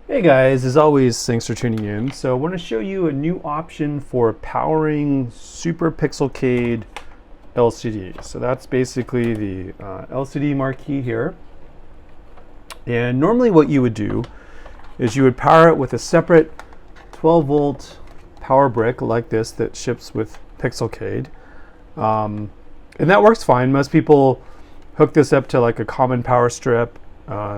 Hey guys, as always, thanks for tuning in. So I want to show you a new option for powering Super Pixelcade LCD. So that's basically the LCD marquee here. And normally what you would do is you would power it with a separate 12 volt power brick like this that ships with Pixelcade. And that works fine. Most people hook this up to like a common power strip.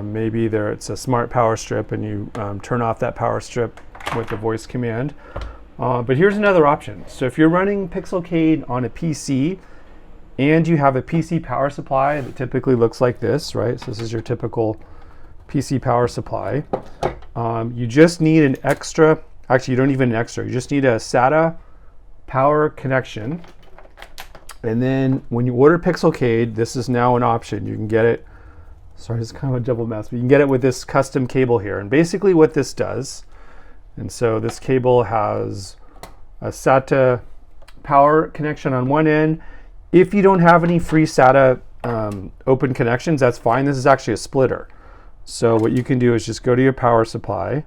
Maybe it's a smart power strip and you turn off that power strip with the voice command. But here's another option. So if you're running Pixelcade on a PC and you have a PC power supply that typically looks like this, right? So this is your typical PC power supply. You just need an extra, actually you don't even need an extra, you just need a SATA power connection. And then when you order Pixelcade, this is now an option. You can get it. Sorry, it's kind of a double mess, but you can get it with this custom cable here. And basically what this does, and so this cable has a SATA power connection on one end. If you don't have any free SATA open connections, that's fine. This is actually a splitter. So what you can do is just go to your power supply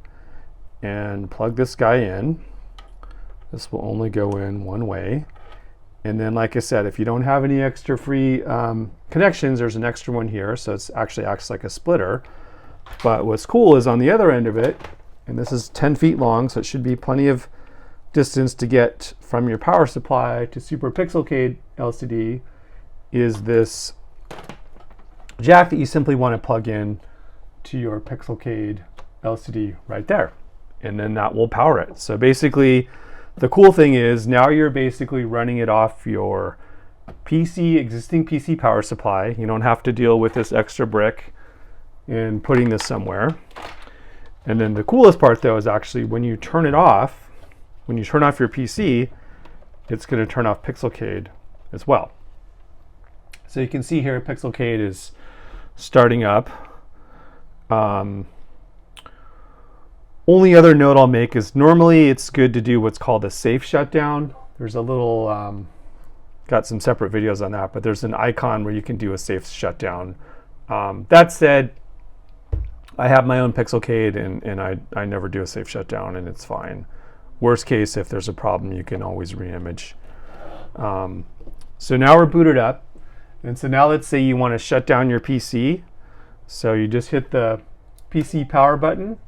and plug this guy in. This will only go in one way. And then, like I said, if you don't have any extra free connections, there's an extra one here. So it actually acts like a splitter. But what's cool is on the other end of it, and this is 10 feet long, so it should be plenty of distance to get from your power supply to Super Pixelcade LCD, is this jack that you simply want to plug in to your Pixelcade LCD right there. And then that will power it. So basically, the cool thing is now you're basically running it off your existing PC power supply. You don't have to deal with this extra brick and putting this somewhere. And then the coolest part though is actually when you turn it off, when you turn off your PC, it's going to turn off Pixelcade as well. So you can see here Pixelcade is starting up. Only other note I'll make is normally it's good to do what's called a safe shutdown. There's a little, got some separate videos on that, but there's an icon where you can do a safe shutdown. That said, I have my own Pixelcade and I never do a safe shutdown and it's fine. Worst case, if there's a problem, you can always re-image. So now we're booted up. And so now let's say you want to shut down your PC. So you just hit the PC power button.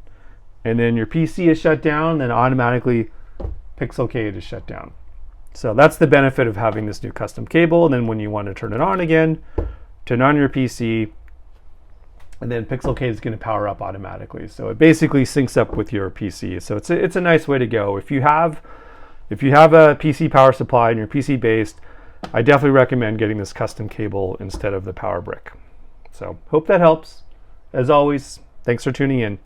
And then your PC is shut down, then automatically Pixelcade is shut down. So that's the benefit of having this new custom cable. And then when you want to turn it on again, turn on your PC, and then Pixelcade is going to power up automatically. So it basically syncs up with your PC. So it's a nice way to go. If you have a PC power supply and you're PC based, I definitely recommend getting this custom cable instead of the power brick. So hope that helps. As always, thanks for tuning in.